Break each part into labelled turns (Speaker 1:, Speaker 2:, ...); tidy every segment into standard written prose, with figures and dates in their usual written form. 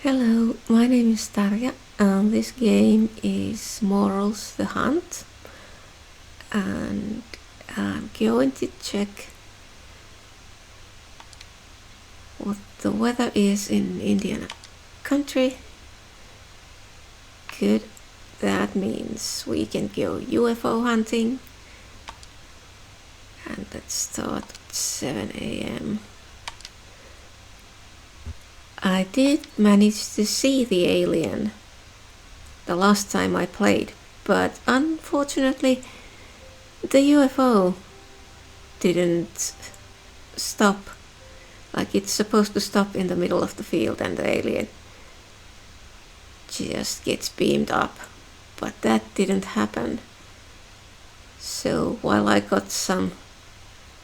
Speaker 1: Hello, my name is Tarja and this game is Morels the Hunt, and I'm going to check what the weather is in Indiana country. Good, that means we can go UFO hunting, and let's start at 7 a.m. I did manage to see the alien the last time I played, but unfortunately the UFO didn't stop. Like, it's supposed to stop in the middle of the field and the alien just gets beamed up, but that didn't happen. So while I got some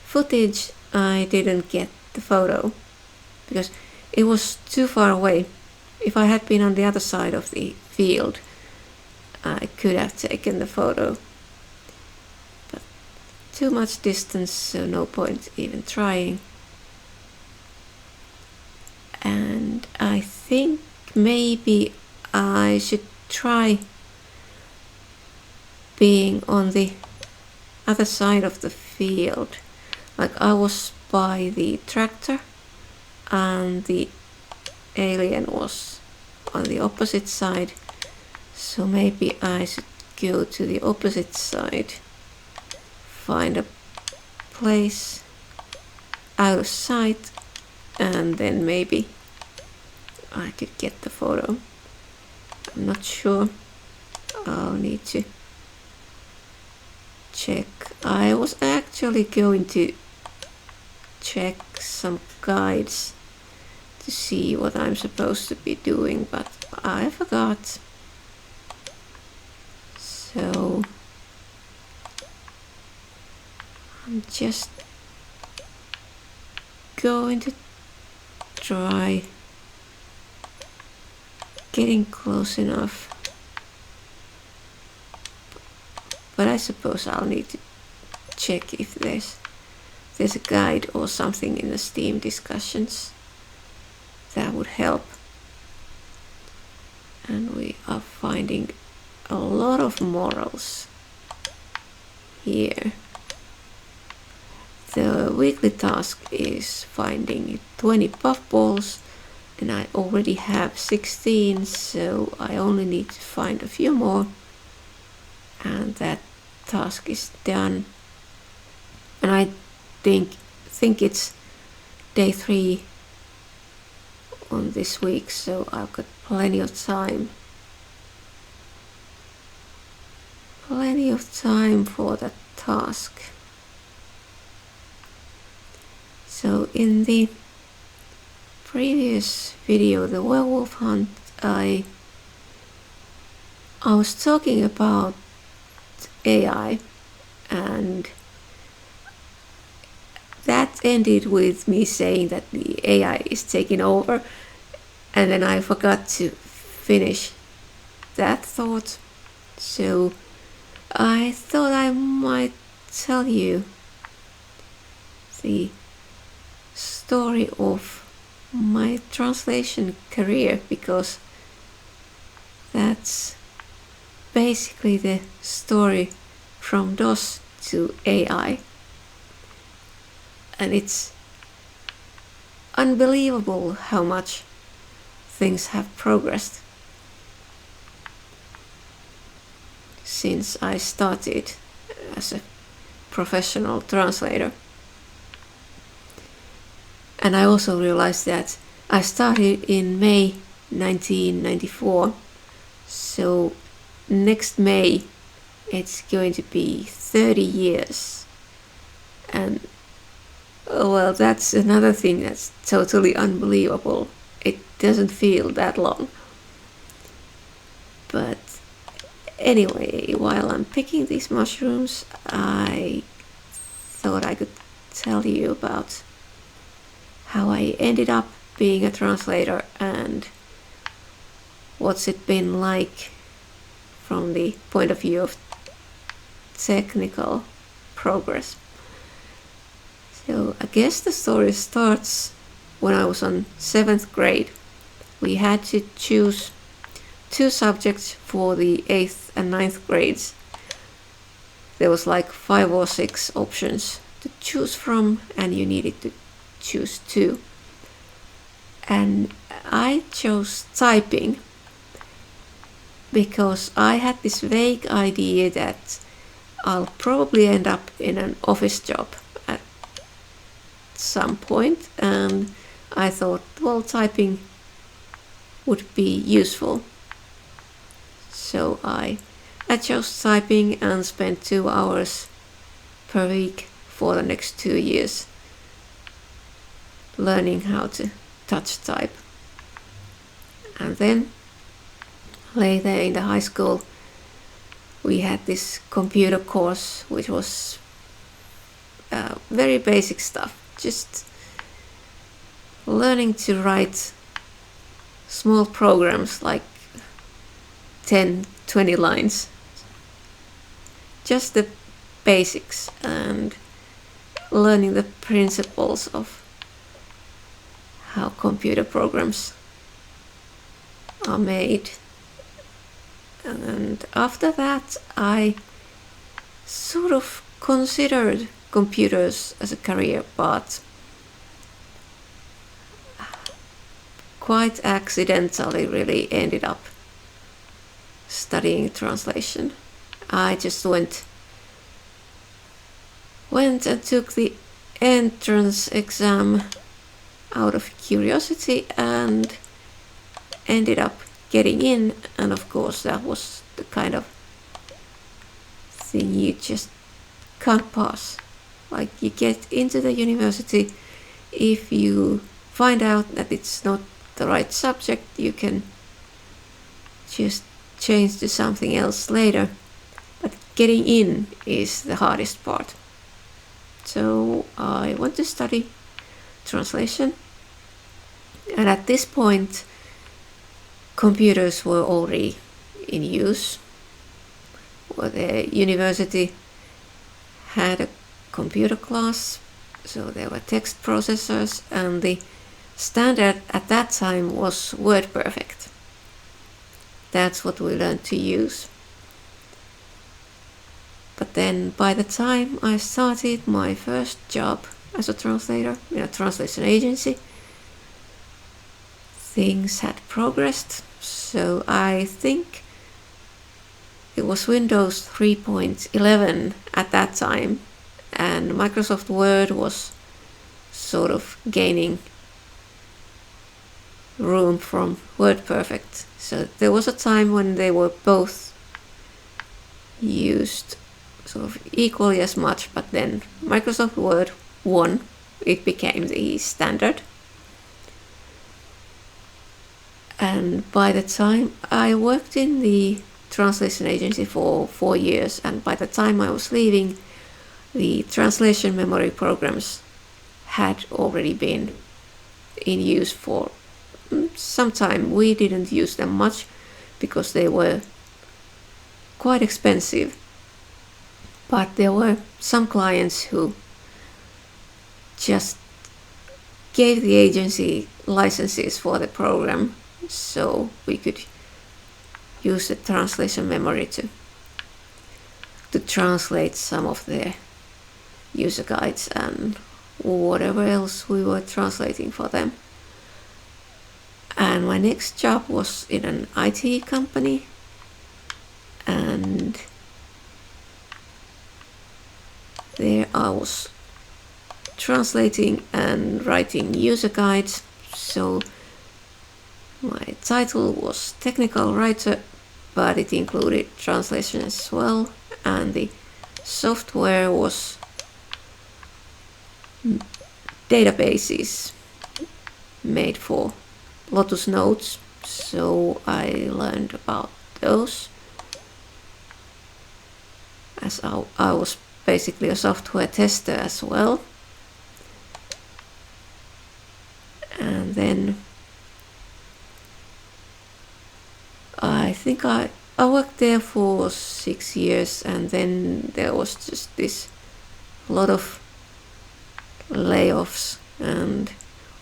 Speaker 1: footage, I didn't get the photo because it was too far away. If I had been on the other side of the field, I could have taken the photo, but too much distance, so no point even trying. And I think maybe I should try being on the other side of the field. Like, I was by the tractor and the alien was on the opposite side, so maybe I should go to the opposite side, find a place out of sight, and then maybe I could get the photo. I'm not sure. I'll need to check. I was actually going to check some guides to see what I'm supposed to be doing, but I forgot. So I'm just going to try getting close enough, but I suppose I'll need to check if there's a guide or something in the Steam discussions that would help. And we are finding a lot of morels here. The weekly task is finding 20 puffballs, and I already have 16, so I only need to find a few more and that task is done. And I think it's day 3 on this week, so I've got plenty of time for that task. So in the previous video, the werewolf hunt, I was talking about AI, and that ended with me saying that the AI is taking over, and then I forgot to finish that thought. So I thought I might tell you the story of my translation career, because that's basically the story from DOS to AI, and it's unbelievable how much things have progressed since I started as a professional translator. And I also realized that I started in May 1994, so next May it's going to be 30 years. And well, that's another thing that's totally unbelievable. It doesn't feel that long. But anyway, while I'm picking these mushrooms, I thought I could tell you about how I ended up being a translator and what's it been like from the point of view of technical progress. So I guess the story starts when I was on 7th grade. we had to choose 2 subjects for the 8th and 9th grades. There was like 5 or 6 options to choose from, and you needed to choose 2. And I chose typing because I had this vague idea that I'll probably end up in an office job at some point, and I thought, well, typing would be useful. So I chose typing and spent 2 hours per week for the next 2 years learning how to touch type. And then later in the high school we had this computer course, which was very basic stuff, just learning to write small programs like 10-20 lines, just the basics, and learning the principles of how computer programs are made. And after that I sort of considered computers as a career, but quite accidentally really ended up studying translation. I just went and took the entrance exam out of curiosity and ended up getting in, and of course that was the kind of thing you just can't pass. Like, you get into the university, if you find out that it's not the right subject, you can just change to something else later, but getting in is the hardest part. So I went to study translation, and at this point computers were already in use. Well, the university had a computer class, so there were text processors, and the standard at that time was WordPerfect. That's what we learned to use. But then by the time I started my first job as a translator in a translation agency, things had progressed. So I think it was Windows 3.11 at that time, and Microsoft Word was sort of gaining room from WordPerfect. So there was a time when they were both used sort of equally as much, but then Microsoft Word won. It became the standard. And by the time I worked in the translation agency for 4 years, and by the time I was leaving, the translation memory programs had already been in use for some time. We didn't use them much because they were quite expensive, but there were some clients who just gave the agency licenses for the program, so we could use the translation memory to translate some of their user guides and whatever else we were translating for them. And my next job was in an IT company, and there I was translating and writing user guides. So my title was technical writer, but it included translation as well, and the software was databases made for Lotus Notes, so I learned about those, as I was basically a software tester as well. And then I think I worked there for 6 years, and then there was just this lot of layoffs and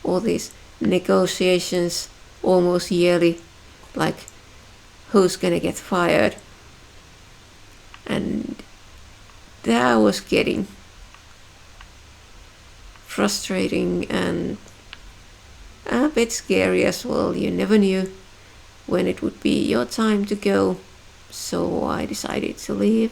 Speaker 1: all these negotiations almost yearly, like who's gonna get fired. And that was getting frustrating and a bit scary as well. You never knew when it would be your time to go, so I decided to leave.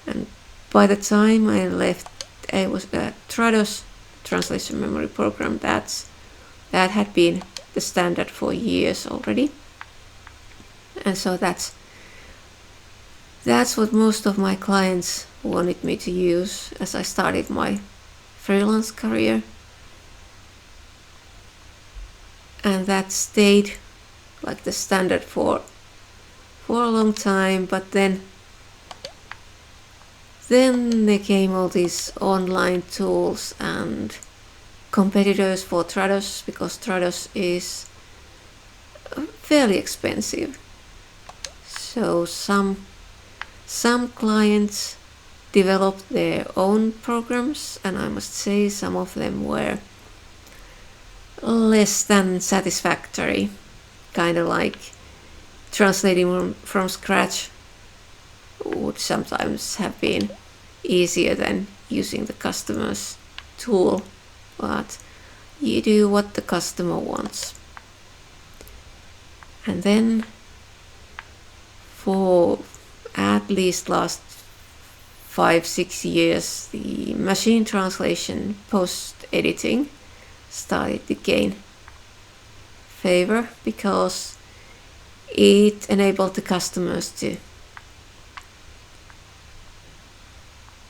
Speaker 1: And by the time I left, it was a Trados translation memory program that had been the standard for years already. And so that's what most of my clients wanted me to use as I started my freelance career. And that stayed like the standard for a long time, but then there came all these online tools and competitors for Trados, because Trados is fairly expensive. So some clients developed their own programs, and I must say some of them were less than satisfactory. Kind of like translating from scratch would sometimes have been easier than using the customer's tool, but you do what the customer wants. And then for at least last 5-6 years, the machine translation post-editing started to gain favor, because it enabled the customers to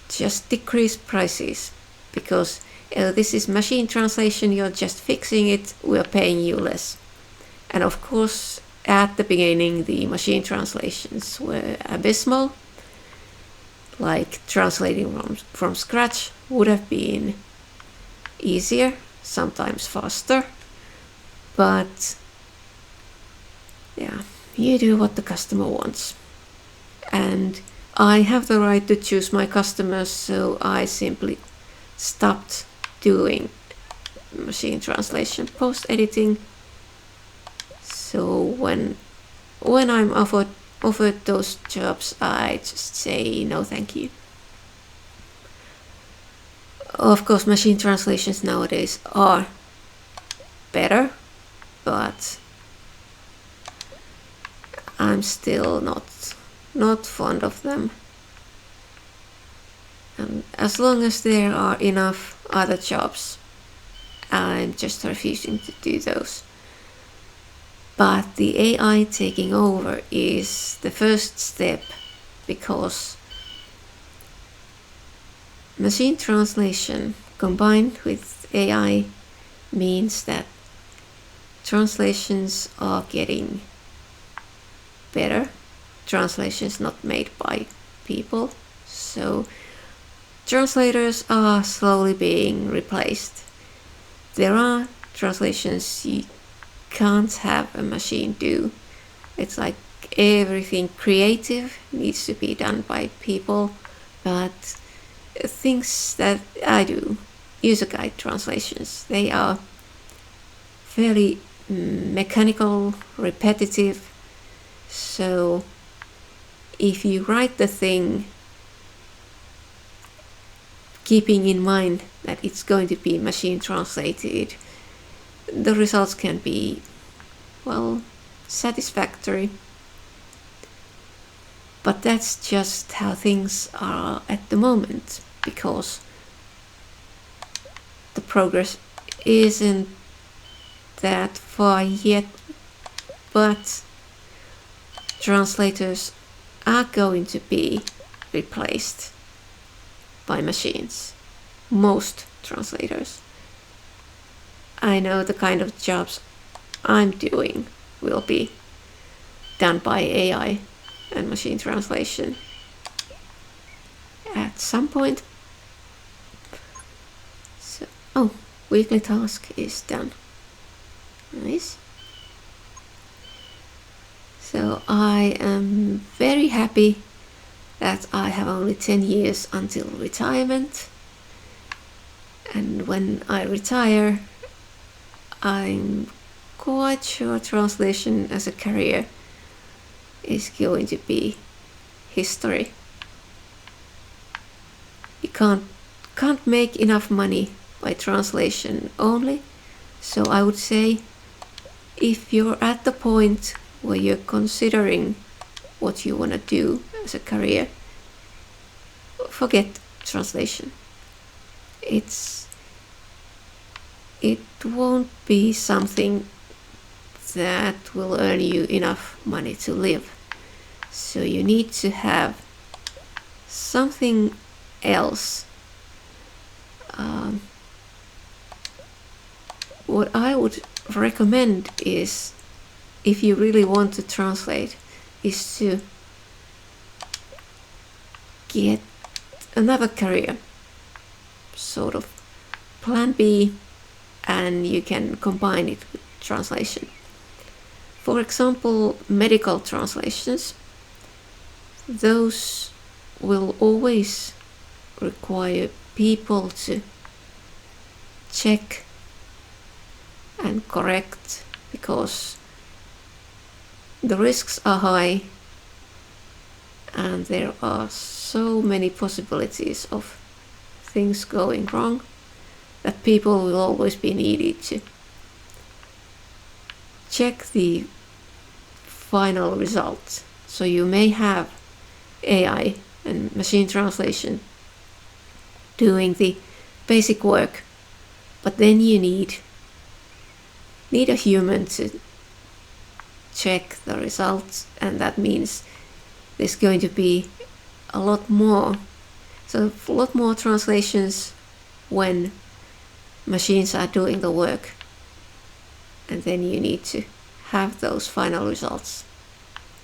Speaker 1: just decrease prices, because this is machine translation, you're just fixing it, we're paying you less. And of course, at the beginning, the machine translations were abysmal. Like translating from scratch would have been easier, sometimes faster, but yeah, you do what the customer wants. And I have the right to choose my customers, so I simply stopped doing machine translation post-editing. So when I'm offered those jobs, I just say no thank you. Of course, machine translations nowadays are better, but I'm still not fond of them. And as long as there are enough other jobs, I'm just refusing to do those. But the AI taking over is the first step, because machine translation combined with AI means that translations are getting better. Translations not made by people. So translators are slowly being replaced. There are translations you can't have a machine do. It's like everything creative needs to be done by people, but things that I do, user guide translations, they are fairly mechanical, repetitive. So if you write the thing keeping in mind that it's going to be machine translated, the results can be, well, satisfactory. But that's just how things are at the moment, because the progress isn't that far yet, but translators are going to be replaced by machines. Most translators. I know the kind of jobs I'm doing will be done by AI and machine translation at some point. So, weekly task is done. Nice. So I am very happy that I have only 10 years until retirement. And when I retire, I'm quite sure translation as a career is going to be history. You can't make enough money by translation only. So I would say, if you're at the point where you're considering what you want to do as a career, forget translation. It won't be something that will earn you enough money to live. So you need to have something else. What I would recommend is, if you really want to translate, is to get another career, sort of plan B, and you can combine it with translation. For example, medical translations, those will always require people to check and correct, because the risks are high and there are so many possibilities of things going wrong that people will always be needed to check the final result. So you may have AI and machine translation doing the basic work, but then you need a human to check the results, and that means there's going to be a lot more translations when machines are doing the work, and then you need to have those final results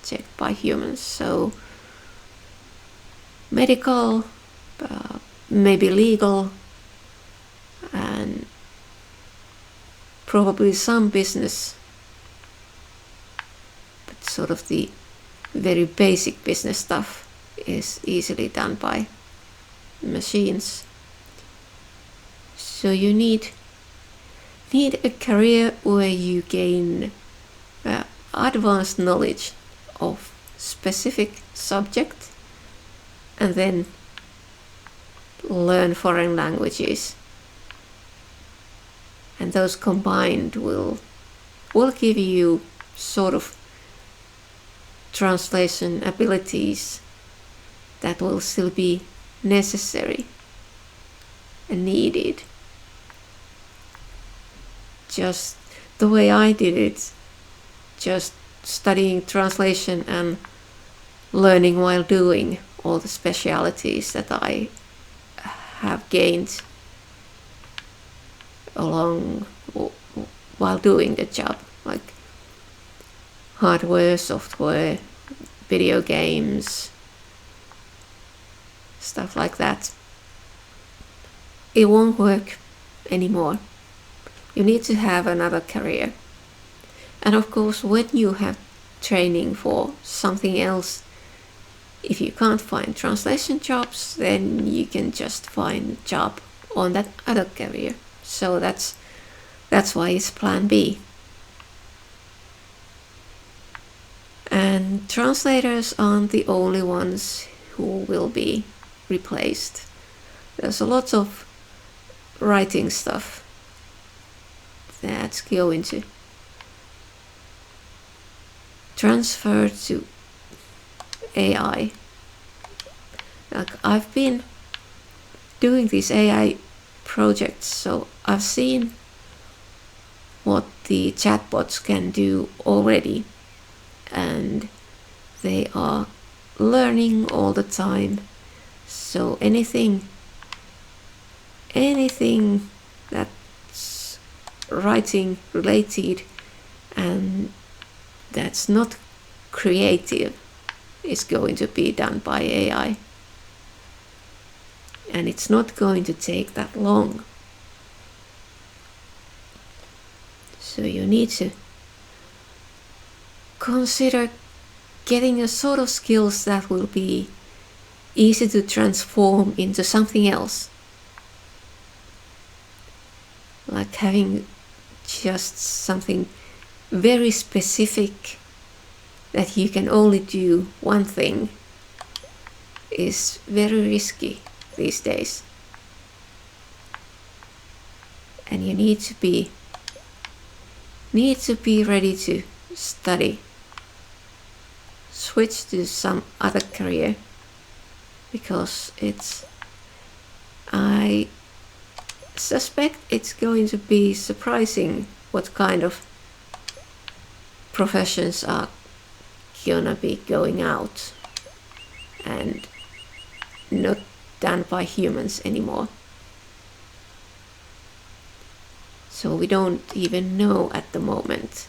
Speaker 1: checked by humans. So medical, maybe legal, and probably some business, but sort of the very basic business stuff is easily done by machines. So you need a career where you gain advanced knowledge of specific subject, and then learn foreign languages, and those combined will give you sort of translation abilities that will still be necessary and needed. Just the way I did it, just studying translation and learning while doing all the specialities that I have gained while doing the job, like hardware, software, video games, stuff like that. It won't work anymore. You need to have another career. And of course, when you have training for something else, if you can't find translation jobs, then you can just find a job on that other career. So that's why it's plan B. And translators aren't the only ones who will be replaced. There's a lot of writing stuff that's going to transfer to AI. Like, I've been doing these AI projects, so I've seen what the chatbots can do already, and they are learning all the time. So anything that's writing related and that's not creative is going to be done by AI. And it's not going to take that long. So you need to consider getting a sort of skills that will be easy to transform into something else. Like having just something very specific, that you can only do one thing, is very risky these days. And you need to be ready to study, switch to some other career, because I suspect it's going to be surprising what kind of professions are gonna be going out and not done by humans anymore. So we don't even know at the moment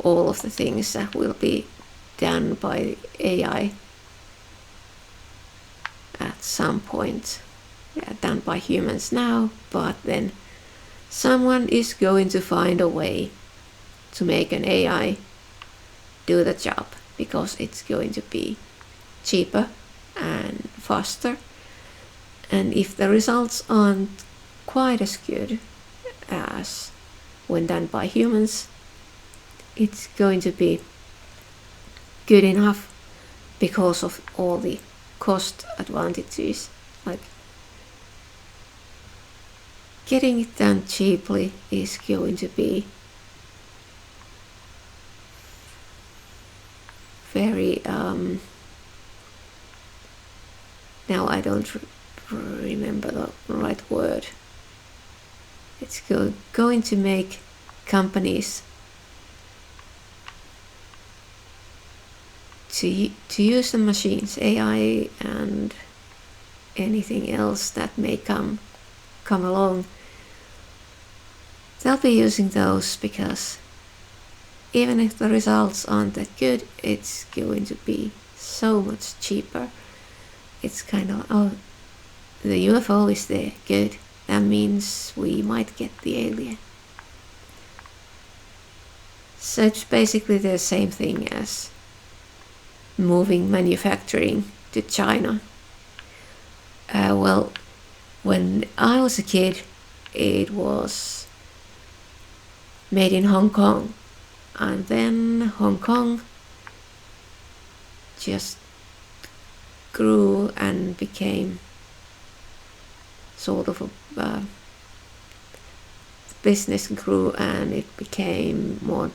Speaker 1: all of the things that will be done by AI at some point. They are done by humans now, but then someone is going to find a way to make an AI do the job, because it's going to be cheaper and faster. And if the results aren't quite as good as when done by humans, it's going to be good enough because of all the cost advantages. Like, getting it done cheaply is going to be very now I don't remember the right word. It's going to make companies to use the machines, AI and anything else that may come along. They'll be using those, because even if the results aren't that good, it's going to be so much cheaper. It's kind of, oh, the UFO is there, good. That means we might get the alien. So it's basically the same thing as moving manufacturing to China. Well, when I was a kid, it was made in Hong Kong, and then Hong Kong just grew and became sort of a business grew, and it became more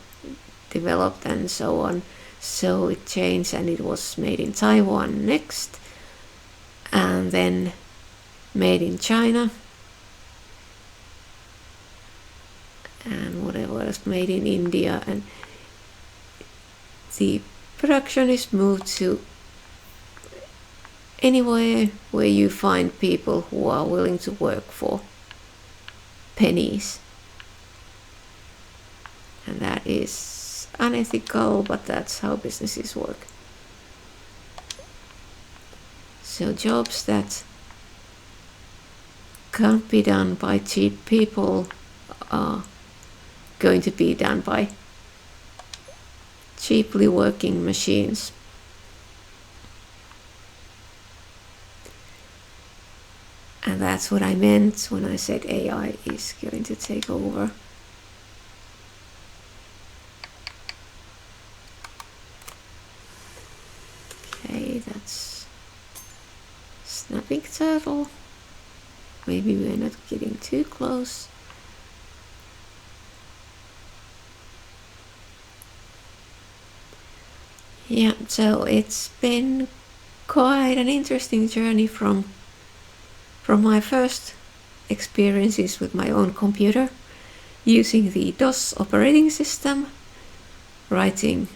Speaker 1: developed and so on. So it changed, and it was made in Taiwan next, and then made in China, and whatever else, made in India, and the production is moved to anywhere where you find people who are willing to work for pennies. And that is unethical, but that's how businesses work. So jobs that can't be done by cheap people are going to be done by cheaply working machines. And that's what I meant when I said AI is going to take over. Okay, that's snapping turtle. Maybe we're not getting too close. Yeah, so it's been quite an interesting journey from my first experiences with my own computer, using the DOS operating system, writing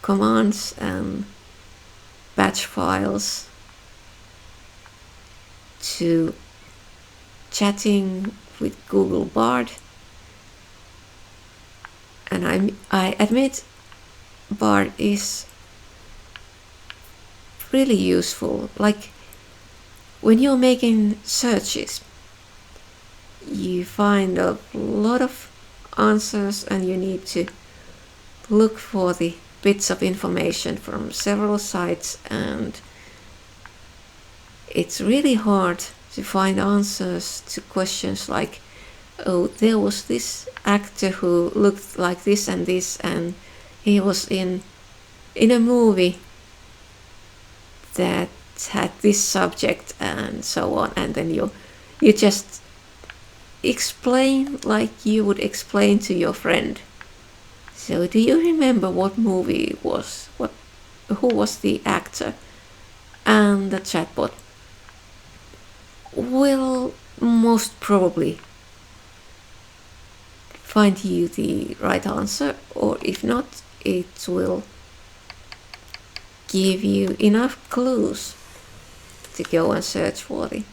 Speaker 1: commands and batch files, to chatting with Google Bard. And I admit Bard is really useful. Like, when you're making searches, you find a lot of answers, and you need to look for the bits of information from several sites, and it's really hard to find answers to questions like, oh, there was this actor who looked like this, and he was in a movie that had this subject and so on, and then you just explain like you would explain to your friend. So do you remember what movie it was? Who was the actor? And the chatbot will most probably find you the right answer, or if not, it will give you enough clues to go and search for the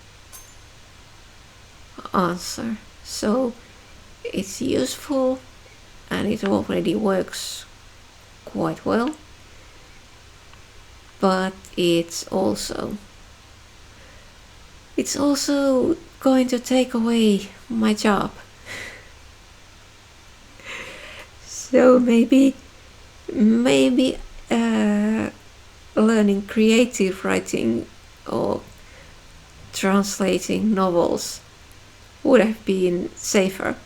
Speaker 1: answer. So it's useful and it already works quite well, but it's also going to take away my job. So maybe learning creative writing or translating novels would have been safer.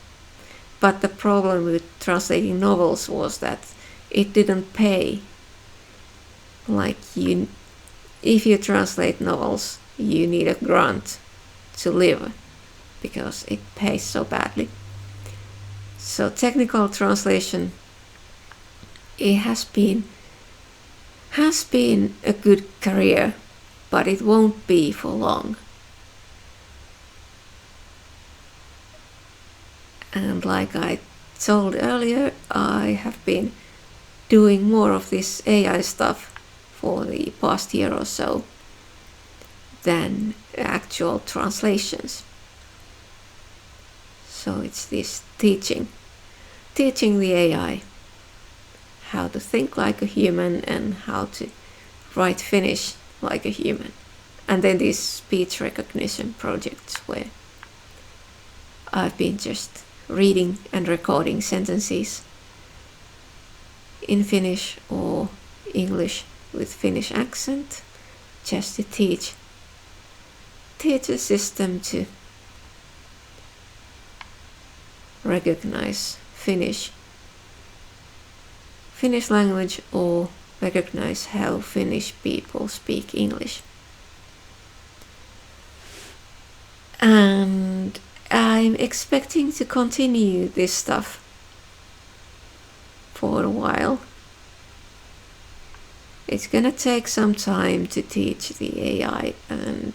Speaker 1: But the problem with translating novels was that it didn't pay. Like if you translate novels, you need a grant to live because it pays so badly. So technical translation, it has been a good career, but it won't be for long. And like I told earlier, I have been doing more of this AI stuff for the past year or so than actual translations. So it's this teaching the AI how to think like a human and how to write Finnish like a human. And then these speech recognition projects where I've been just reading and recording sentences in Finnish or English with Finnish accent, just to teach the system to recognize Finnish language or recognize how Finnish people speak English. And I'm expecting to continue this stuff for a while. It's gonna take some time to teach the AI, and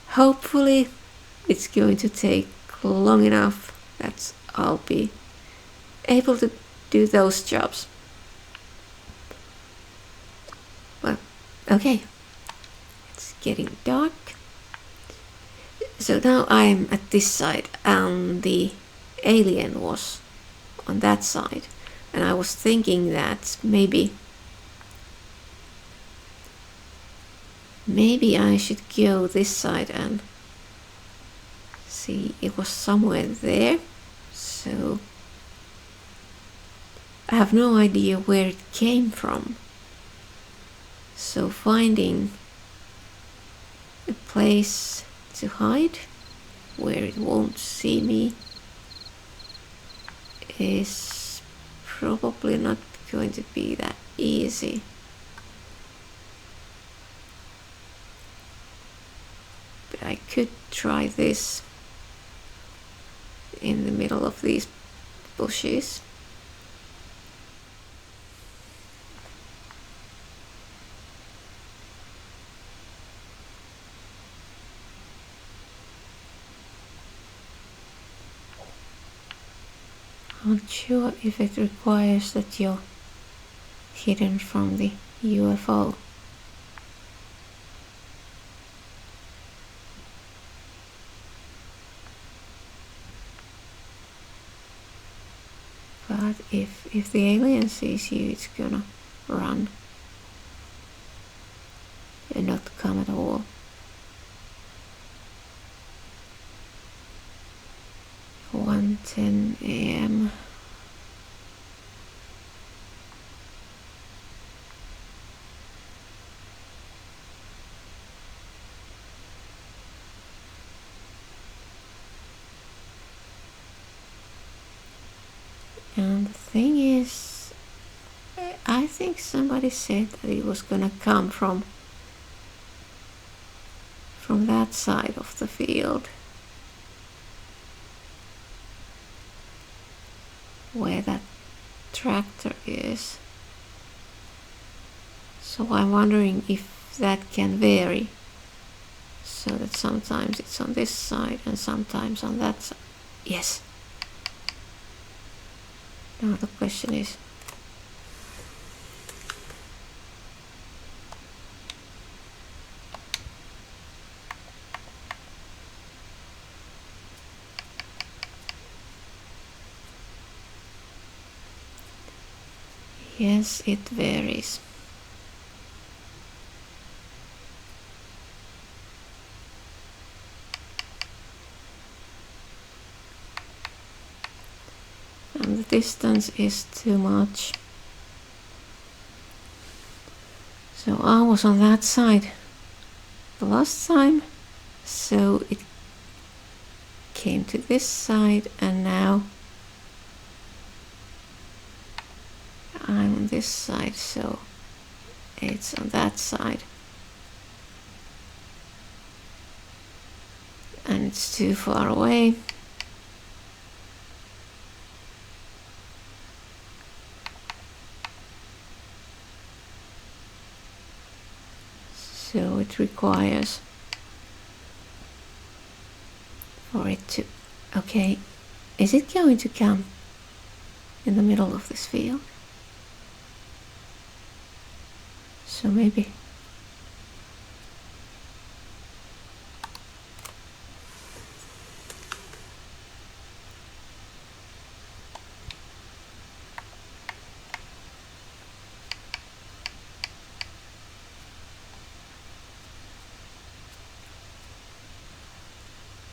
Speaker 1: hopefully it's going to take long enough that I'll be able to do those jobs. Well, okay, it's getting dark. So now I'm at this side and the alien was on that side, and I was thinking that maybe I should go this side and see. It was somewhere there, so I have no idea where it came from. So finding a place to hide where it won't see me is probably not going to be that easy. But I could try this in the middle of these bushes. I'm not sure if it requires that you're hidden from the UFO. But if the alien sees you, it's gonna run and not come at all. One 10 a.m. And the thing is, I think somebody said that it was gonna come from that side of the field, where that tractor is. So I'm wondering if that can vary, so that sometimes it's on this side and sometimes on that side. Yes. Now the question is, yes, it varies. And the distance is too much. So I was on that side the last time, so it came to this side, and now I'm on this side, so it's on that side. And it's too far away. So it requires for it to... Okay, is it going to come in the middle of this field? So maybe...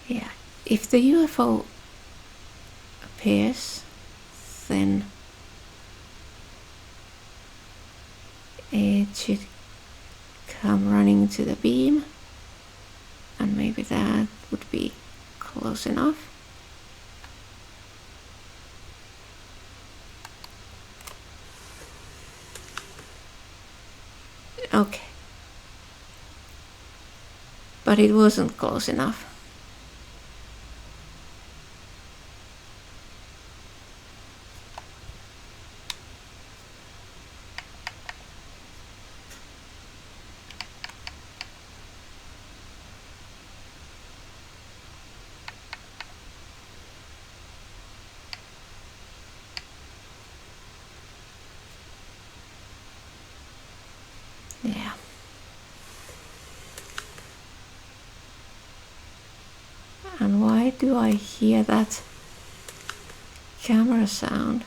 Speaker 1: Yeah, if the UFO appears, then it should come running to the beam, and maybe that would be close enough. Okay, but it wasn't close enough. Yeah. And why do I hear that camera sound?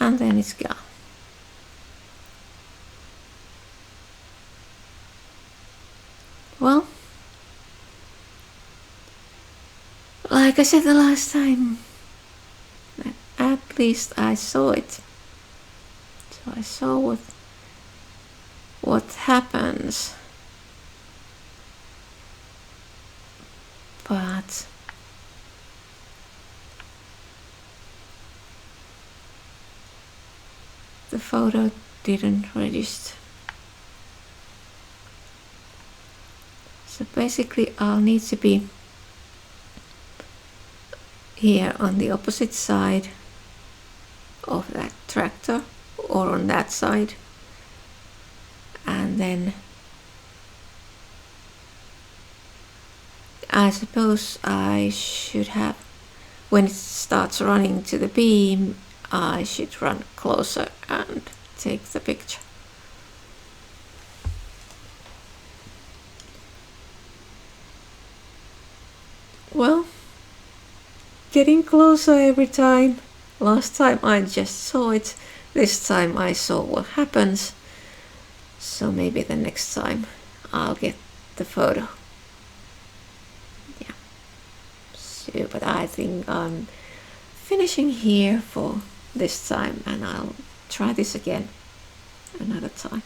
Speaker 1: And then it's gone. Well, like I said the last time, at least I saw it. So I saw what happens. But the photo didn't register. So basically I'll need to be here on the opposite side of that tractor, or on that side, and then I suppose I should have, when it starts running to the beam, I should run closer and take the picture. Well, getting closer every time. Last time I just saw it, this time I saw what happens. So maybe the next time I'll get the photo. Yeah. So too, but I think I'm finishing here for this time, and I'll try this again another time.